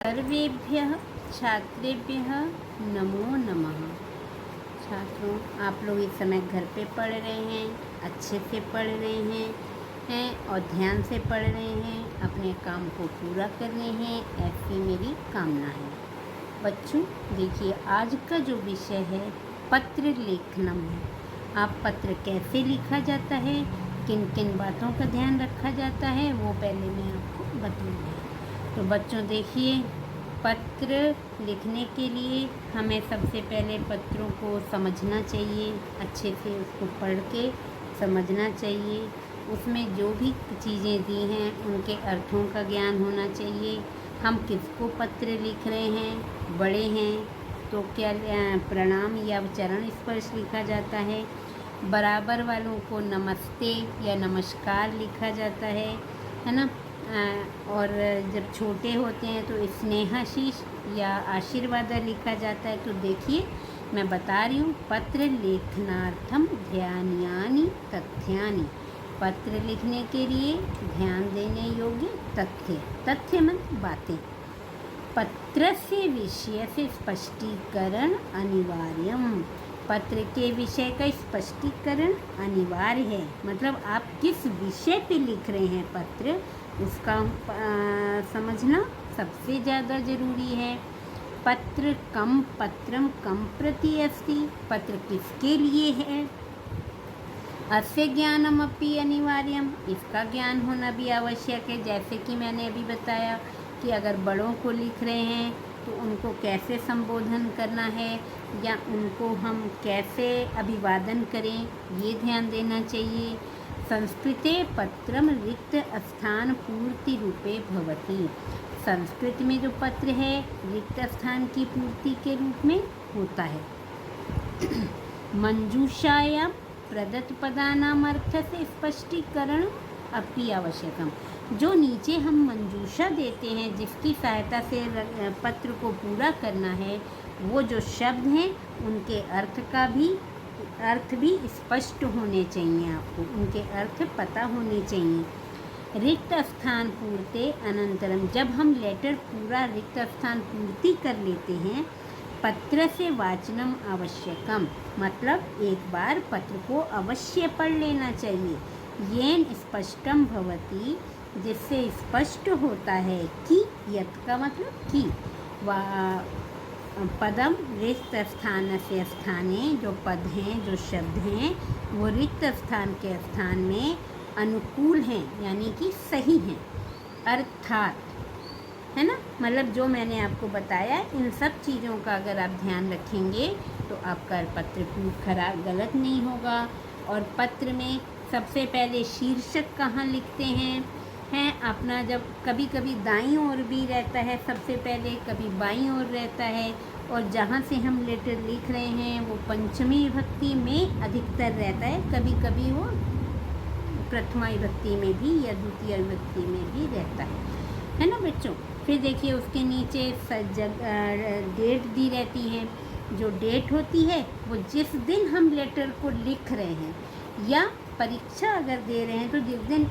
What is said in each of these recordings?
सर्वेभ्यः छात्रेभ्यः नमो नमः। छात्रों, आप लोग इस समय घर पे पढ़ रहे हैं, अच्छे से पढ़ रहे हैं और ध्यान से पढ़ रहे हैं, अपने काम को पूरा कर रहे हैं, ऐसी मेरी कामना है। बच्चों देखिए, आज का जो विषय है पत्र लेखनम है। आप पत्र कैसे लिखा जाता है, किन किन बातों का ध्यान रखा जाता है, वो पहले मैं आपको बताऊँगी। तो बच्चों देखिए, पत्र लिखने के लिए हमें सबसे पहले पत्रों को समझना चाहिए, अच्छे से उसको पढ़ के समझना चाहिए। उसमें जो भी चीज़ें दी हैं उनके अर्थों का ज्ञान होना चाहिए। हम किसको पत्र लिख रहे हैं, बड़े हैं तो क्या प्रणाम या चरण स्पर्श लिखा जाता है, बराबर वालों को नमस्ते या नमस्कार लिखा जाता है ना। और जब छोटे होते हैं तो स्नेहाशीष या आशीर्वाद लिखा जाता है। तो देखिए, मैं बता रही हूँ, पत्र लेखनार्थम ध्यान्यानि तथ्यानि। पत्र लिखने के लिए ध्यान देने योग्य तथ्य मतलब बातें। पत्र से विषय से स्पष्टीकरण अनिवार्यम। पत्र के विषय का स्पष्टीकरण अनिवार्य है, मतलब आप किस विषय पे लिख रहे हैं पत्र, उसका समझना सबसे ज़्यादा ज़रूरी है। पत्रम कम प्रति अस्ति। पत्र किसके लिए है? अस्य ज्ञानम अपि अनिवार्यम। इसका ज्ञान होना भी आवश्यक है। जैसे कि मैंने अभी बताया कि अगर बड़ों को लिख रहे हैं तो उनको कैसे संबोधन करना है या उनको हम कैसे अभिवादन करें, ये ध्यान देना चाहिए। संस्कृते पत्रम रिक्त स्थान पूर्ति रूपे भवति। संस्कृत में जो पत्र है रिक्त स्थान की पूर्ति के रूप में होता है। मंजूषायां प्रदत्त पदानाम अर्थ से स्पष्टीकरण अपि आवश्यकम। जो नीचे हम मंजूषा देते हैं, जिसकी सहायता से पत्र को पूरा करना है, वो जो शब्द हैं उनके अर्थ भी स्पष्ट होने चाहिए। आपको उनके अर्थ पता होने चाहिए। रिक्त स्थान पूर्ते अनंतरम। जब हम लेटर पूरा रिक्त स्थान पूर्ति कर लेते हैं, पत्र से वाचनम आवश्यकम, मतलब एक बार पत्र को अवश्य पढ़ लेना चाहिए। येन स्पष्टम भवति, जिससे स्पष्ट होता है कि, यत् का मतलब कि, पदम रिक्त स्थान से स्थाने, जो पद हैं, जो शब्द हैं, वो रिक्त स्थान के स्थान में अनुकूल हैं, यानी कि सही हैं। अर्थात, है ना, मतलब जो मैंने आपको बताया, इन सब चीज़ों का अगर आप ध्यान रखेंगे तो आपका पत्र खराब गलत नहीं होगा। और पत्र में सबसे पहले शीर्षक कहाँ लिखते हैं अपना, जब कभी कभी दाईं ओर भी रहता है सबसे पहले, कभी बाईं ओर रहता है, और जहाँ से हम लेटर लिख रहे हैं वो पंचमी विभक्ति में अधिकतर रहता है, कभी कभी वो प्रथमा विभक्ति में भी या द्वितीय विभक्ति में भी रहता है ना बच्चों। फिर देखिए, उसके नीचे डेट दी रहती है। जो डेट होती है वो जिस दिन हम लेटर को लिख रहे हैं, या परीक्षा अगर दे रहे हैं तो जिस दिन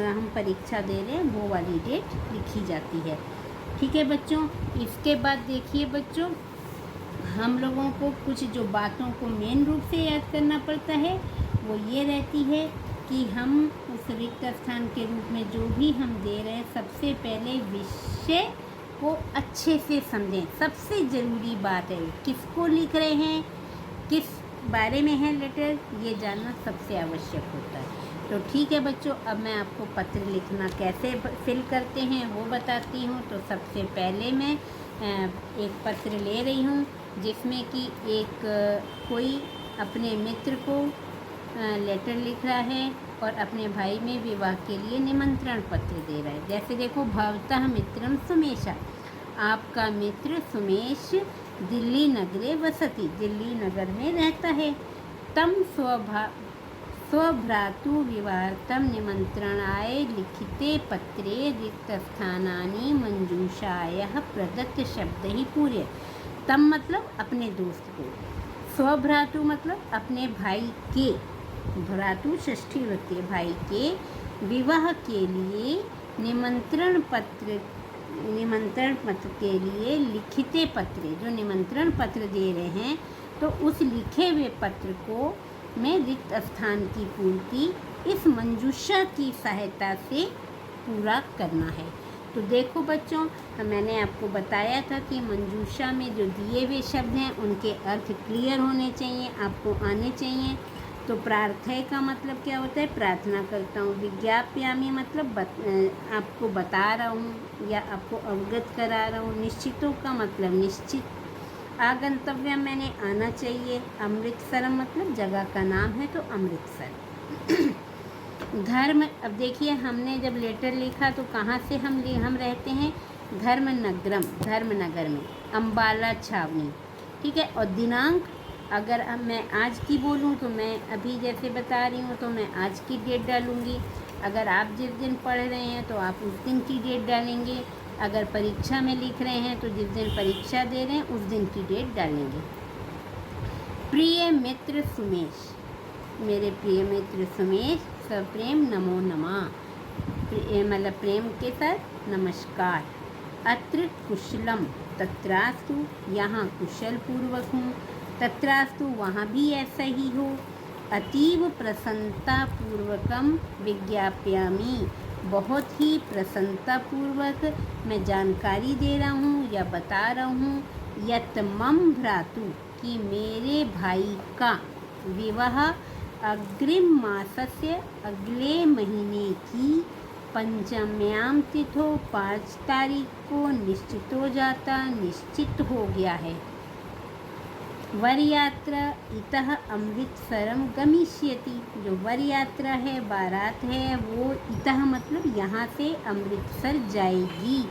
हम परीक्षा दे रहे हैं वो वाली डेट लिखी जाती है। ठीक है बच्चों। इसके बाद देखिए बच्चों, हम लोगों को कुछ जो बातों को मेन रूप से याद करना पड़ता है वो ये रहती है कि हम उस रिक्त स्थान के रूप में जो भी हम दे रहे हैं, सबसे पहले विषय को अच्छे से समझें। सबसे ज़रूरी बात है, किसको लिख रहे हैं, किस बारे में है लेटर, ये जानना सबसे आवश्यक होता है। तो ठीक है बच्चों, अब मैं आपको पत्र लिखना कैसे फिल करते हैं वो बताती हूँ। तो सबसे पहले मैं एक पत्र ले रही हूँ जिसमें कि कोई अपने मित्र को लेटर लिख रहा है और अपने भाई में विवाह के लिए निमंत्रण पत्र दे रहा है। जैसे देखो, भवतः मित्रम सुमेशा। आपका मित्र सुमेश दिल्ली नगरे वसति, दिल्ली नगर में रहता है। तम स्वभ्रातु विवाहार्थम निमंत्रणाय लिखिते पत्रे रिक्त स्थानानि मंजूषायाः प्रदत्त शब्द ही पूरे। तम मतलब अपने दोस्त को, स्वभ्रातु मतलब अपने भाई के, भ्रातु षष्ठी विभक्ति, भाई के विवाह के लिए निमंत्रण पत्र निमंत्रण पत्र के लिए लिखित पत्र, जो निमंत्रण पत्र दे रहे हैं तो उस लिखे हुए पत्र को में रिक्त स्थान की पूर्ति इस मंजूषा की सहायता से पूरा करना है। तो देखो बच्चों, मैंने आपको बताया था कि मंजूषा में जो दिए हुए शब्द हैं उनके अर्थ क्लियर होने चाहिए, आपको आने चाहिए। तो प्रार्थय का मतलब क्या होता है? प्रार्थना करता हूँ। विज्ञाप्यामि मतलब आपको बता रहा हूँ या आपको अवगत करा रहा हूँ। निश्चितों का मतलब निश्चित। आगंतव्यम मैंने आना चाहिए। अमृतसरम मतलब जगह का नाम है, तो अमृतसर। धर्म, अब देखिए हमने जब लेटर लिखा तो कहाँ से हम रहते हैं? धर्मनगर में, अम्बाला छावनी, ठीक है। और दिनांक, अगर अब मैं आज की बोलूँ तो मैं अभी जैसे बता रही हूँ तो मैं आज की डेट डालूँगी। अगर आप जिस दिन पढ़ रहे हैं तो आप उस दिन की डेट डालेंगे। अगर परीक्षा में लिख रहे हैं तो जिस दिन परीक्षा दे रहे हैं उस दिन की डेट डालेंगे। प्रिय मित्र सुमेश, मेरे प्रिय मित्र सुमेश, सप्रेम नमो नमः, मतलब प्रेम के साथ नमस्कार। अत्र कुशलम, तत्रास्तु, यहाँ कुशल पूर्वक हूँ। तत्रास्तु, वहाँ भी ऐसा ही हो। अतीव प्रसन्नता पूर्वकम विज्ञाप्यामि, बहुत ही प्रसन्नता पूर्वक मैं जानकारी दे रहा हूँ या बता रहा हूँ। यत् मम भ्रातु, कि मेरे भाई का विवाह अग्रिम मासस्य, अगले महीने की पंचम्याम तिथो, 5 तारीख को निश्चित हो गया है। वर यात्रा इतः अमृतसरम गमिष्यति, जो वर यात्रा है, बारात है, वो इतः मतलब यहाँ से अमृतसर जाएगी।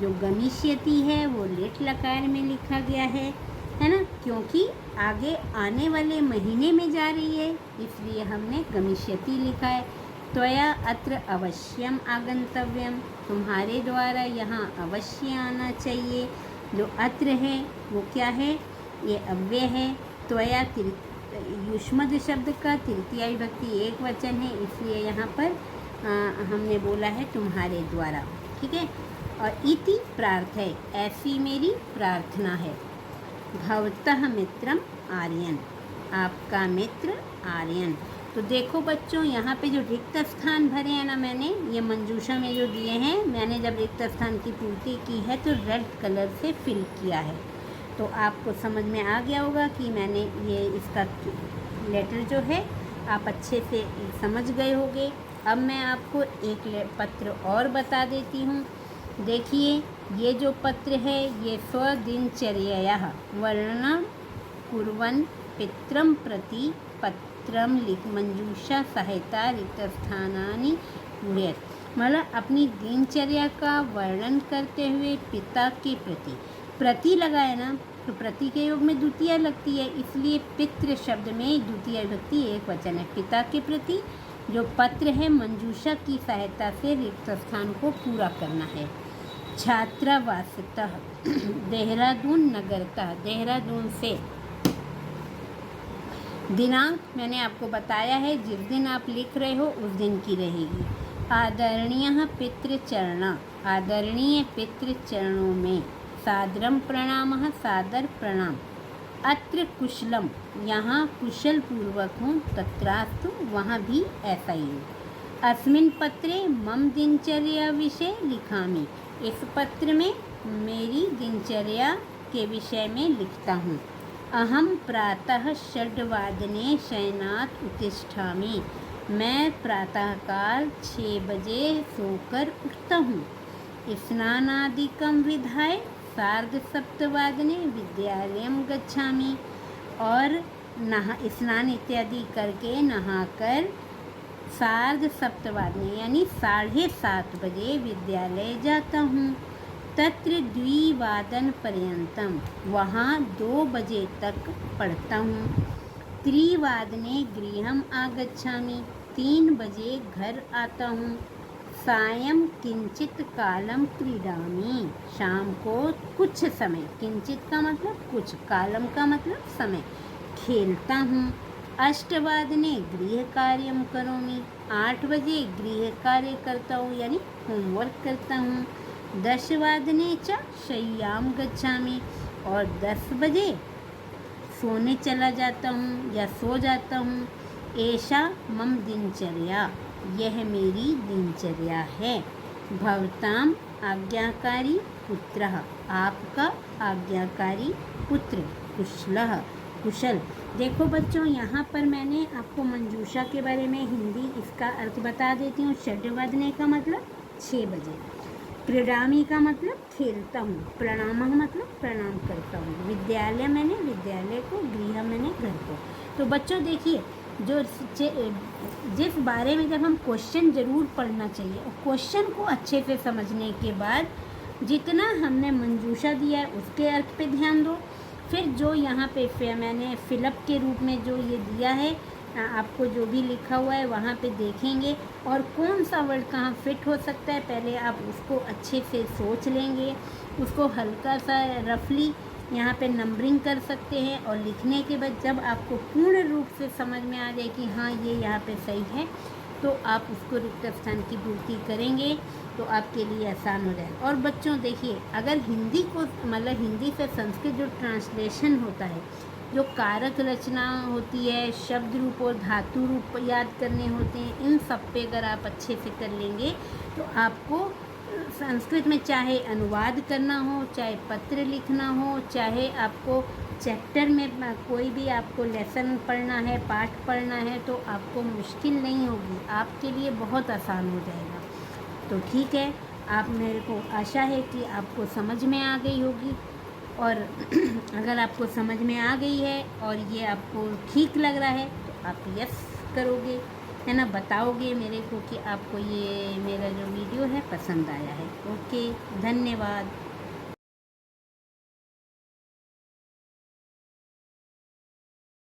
जो गमिष्यति है वो लेट लकार में लिखा गया है ना, क्योंकि आगे आने वाले महीने में जा रही है, इसलिए हमने गमिष्यति लिखा है। त्वया अत्र अवश्यम आगंतव्यम, तुम्हारे द्वारा यहाँ अवश्य आना चाहिए। जो अत्र है वो क्या है? ये अव्यय है। त्वया युष्मद शब्द का तृतीया विभक्ति एक वचन है, इसलिए यहाँ पर हमने बोला है तुम्हारे द्वारा, ठीक है। और इति प्रार्थय, ऐसी मेरी प्रार्थना है। भवतः मित्रम आर्यन, आपका मित्र आर्यन। तो देखो बच्चों, यहाँ पे जो रिक्त स्थान भरे हैं ना, मैंने ये मंजूषा में जो दिए हैं, मैंने जब रिक्त स्थान की पूर्ति की है तो रेड कलर से फिल किया है। तो आपको समझ में आ गया होगा कि मैंने ये इसका लेटर जो है आप अच्छे से समझ गए होंगे। अब मैं आपको एक पत्र और बता देती हूँ। देखिए, ये जो पत्र है ये स्वदिनचर्या वर्णन कुर्वन् पित्रं प्रति पत्रं लिख मंजूषा सहायता रिक्त स्थानानि पूरयत्, मतलब अपनी दिनचर्या का वर्णन करते हुए पिता के प्रति लगाए ना, तो प्रति के योग में द्वितीया लगती है, इसलिए पितृ शब्द में द्वितीय विभक्ति एक वचन है। पिता के प्रति जो पत्र है मंजूषा की सहायता से रिक्त स्थान को पूरा करना है। छात्रावासतः देहरादून नगरतः, देहरादून से। दिनांक मैंने आपको बताया है, जिस दिन आप लिख रहे हो उस दिन की रहेगी। आदरणीय पितृचरण, आदरणीय पितृचरणों में सादरम प्रणामः, सादर प्रणाम। अत्र कुशलम, यहाँ कुशल पूर्वक हूँ। तत्रास्तु, वहाँ भी ऐसा ही हो। अस्मिन् पत्रे मम दिनचर्या विषय लिखामि, इस पत्र में मेरी दिनचर्या के विषय में लिखता हूँ। अहम प्रातः 6 वादने शयनात् उत्तिष्ठामि, मैं प्रातःकाल 6 बजे सोकर उठता हूँ। स्नानादिकं विधाय 7:30 वादने विद्यालयं गच्छामि, और स्नान इत्यादि करके नहाकर 7:30 वादने यानी 7:30 बजे विद्यालय जाता हूँ। तत्र 2 वादन पर्यंतम, वहाँ 2 बजे तक पढ़ता हूँ। 3 वादने गृहम आगच्छामि, 3 बजे घर आता हूँ। सायं किंचित कालम क्रीडामि, शाम को कुछ समय, किंचित का मतलब कुछ, कालम का मतलब समय, खेलता हूँ। 8 वादने गृह कार्यम करोमि, 8 बजे गृह कार्य करता हूँ यानी होमवर्क करता हूँ। 10 च शय्यां गच्छामि, और 10 बजे सोने चला जाता हूँ या सो जाता हूँ। एषा मम दिनचर्या, यह मेरी दिनचर्या है। भवताम आज्ञाकारी पुत्रः, आपका आज्ञाकारी पुत्र। कुशलः, कुशल। देखो बच्चों, यहाँ पर मैंने आपको मंजूषा के बारे में हिंदी इसका अर्थ बता देती हूँ। षड्वादने का मतलब 6 बजे। क्रीडामी का मतलब खेलता हूँ। प्रणामः मतलब प्रणाम करता हूँ। विद्यालय मैंने विद्यालय को, गृह मैंने घर को। तो बच्चों देखिए, जो जिस बारे में जब हम क्वेश्चन ज़रूर पढ़ना चाहिए, और क्वेश्चन को अच्छे से समझने के बाद जितना हमने मंजूषा दिया है उसके अर्थ पे ध्यान दो। फिर जो यहाँ पे मैंने फिलअप के रूप में जो ये दिया है, आपको जो भी लिखा हुआ है वहाँ पे देखेंगे, और कौन सा वर्ड कहाँ फिट हो सकता है पहले आप उसको अच्छे से सोच लेंगे। उसको हल्का सा रफली यहाँ पे नंबरिंग कर सकते हैं, और लिखने के बाद जब आपको पूर्ण रूप से समझ में आ जाए कि हाँ ये यहाँ पे सही है, तो आप उसको रिक्त स्थान की पूर्ति करेंगे तो आपके लिए आसान हो जाएगा। और बच्चों देखिए, अगर हिंदी को मतलब हिंदी से संस्कृत जो ट्रांसलेशन होता है, जो कारक रचना होती है, शब्द रूप और धातु रूप याद करने होते हैं, इन सब पे अगर आप अच्छे से कर लेंगे तो आपको संस्कृत में चाहे अनुवाद करना हो, चाहे पत्र लिखना हो, चाहे आपको चैप्टर में कोई भी आपको लेसन पढ़ना है, पाठ पढ़ना है, तो आपको मुश्किल नहीं होगी, आपके लिए बहुत आसान हो जाएगा। तो ठीक है, आप मेरे को आशा है कि आपको समझ में आ गई होगी, और अगर आपको समझ में आ गई है और ये आपको ठीक लग रहा है तो आप यस करोगे, है ना, बताओगे मेरे को कि आपको ये मेरा जो वीडियो है पसंद आया है। ओके, धन्यवाद।